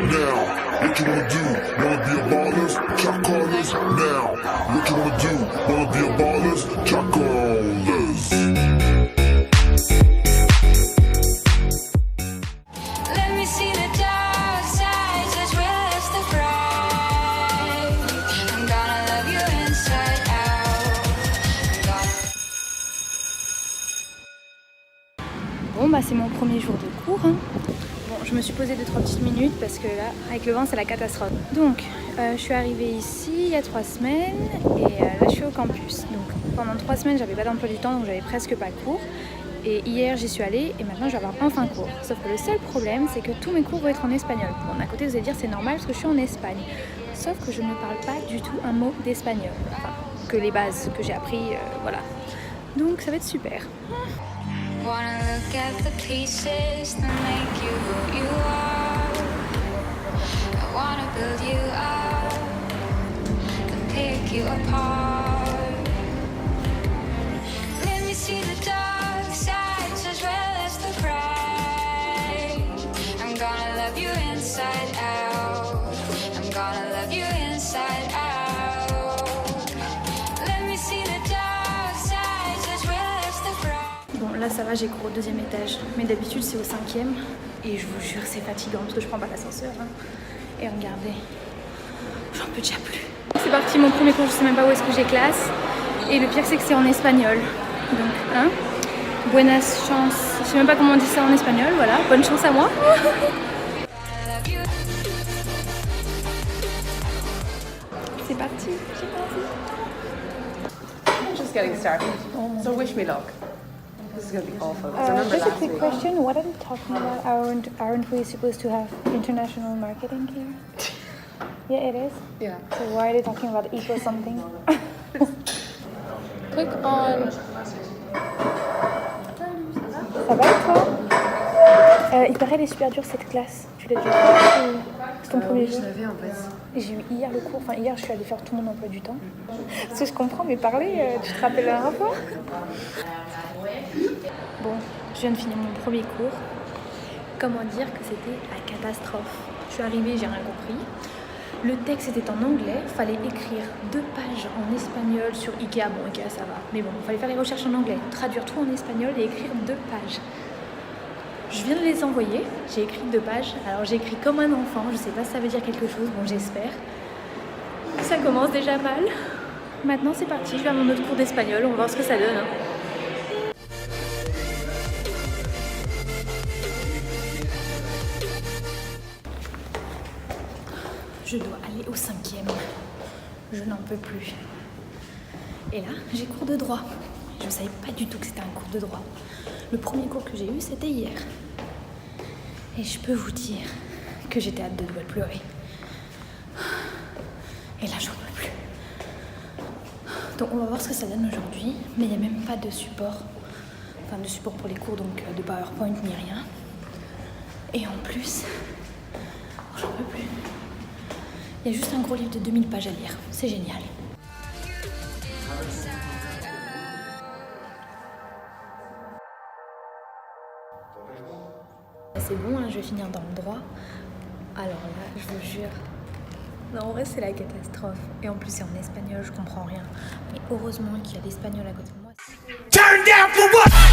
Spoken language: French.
now. What you wanna do? Wanna be a ballers? Shot callers now. What you wanna do? Wanna be a ballers? Shot callers. Let me see the dark sides as well as the bright. I'm gonna love you inside out. Bon bah c'est mon premier jour de cours. Bon, je me suis posée 2-3 petites minutes parce que là, avec le vent, c'est la catastrophe. Donc, je suis arrivée ici il y a 3 semaines et là, je suis au campus. Donc, pendant 3 semaines, j'avais pas d'emploi du temps, donc j'avais presque pas cours. Et hier, j'y suis allée et maintenant, je vais avoir enfin cours. Sauf que le seul problème, c'est que tous mes cours vont être en espagnol. Bon, d'un côté, vous allez dire c'est normal parce que je suis en Espagne. Sauf que je ne parle pas du tout un mot d'espagnol. Enfin, que les bases que j'ai appris, voilà. Donc, ça va être super. Wanna look at the pieces that make you who you are. I wanna build you up and pick you apart. Let me see the dark sides as well as the bright. I'm gonna love you inside out. I'm gonna love you inside out. Let me see the dark sides as well as the bright. Bon, là ça va, j'ai cours au 2e étage, mais d'habitude c'est au 5e et je vous jure c'est fatigant parce que je prends pas l'ascenseur. Hein. Et regardez, j'en peux déjà plus. C'est parti, mon premier cours, je sais même pas où est-ce que j'ai classe et le pire c'est que c'est en espagnol. Donc, hein, buenas chance, je sais même pas comment on dit ça en espagnol, voilà, bonne chance à moi. C'est parti, j'ai parti. Just getting started. So wish me luck. This is going to be awful. Just a quick question. What are you talking about? Aren't we supposed to have international marketing here? Yeah, it is. Yeah. So why are they talking about equal something? Click on. Ça va et toi? Il paraît elle est super dure cette classe. Tu l'as déjà fait ou c'est ton premier jour? Je l'avais en fait. J'ai eu hier le cours. Enfin hier je suis allée faire tout mon emploi du temps. Parce que je comprends, mais parler, tu te rappelles un rapport? Bon, je viens de finir mon premier cours. Comment dire que c'était la catastrophe? Je suis arrivée, j'ai rien compris. Le texte était en anglais, fallait écrire 2 pages en espagnol sur Ikea. Bon, Ikea ça va, mais bon, fallait faire les recherches en anglais, traduire tout en espagnol et écrire 2 pages. Je viens de les envoyer, j'ai écrit 2 pages. Alors j'ai écrit comme un enfant, je sais pas si ça veut dire quelque chose, bon j'espère. Ça commence déjà mal. Maintenant c'est parti, je vais à mon autre cours d'espagnol, on va voir ce que ça donne. Hein. Je dois aller au 5e. Je n'en peux plus. Et là, j'ai cours de droit. Je ne savais pas du tout que c'était un cours de droit. Le premier cours que j'ai eu, c'était hier. Et je peux vous dire que j'étais à 2 doigts de pleurer. Et là, j'en peux plus. Donc, on va voir ce que ça donne aujourd'hui. Mais il n'y a même pas de support. Enfin, de support pour les cours, donc de PowerPoint ni rien. Et en plus, j'en peux plus. Il y a juste un gros livre de 2000 pages à lire. C'est génial. C'est bon, hein, je vais finir dans le droit. Alors là, je vous jure. Non, en vrai, c'est la catastrophe. Et en plus, c'est en espagnol, je comprends rien. Mais heureusement qu'il y a l'espagnol à côté de moi. Turn down for what?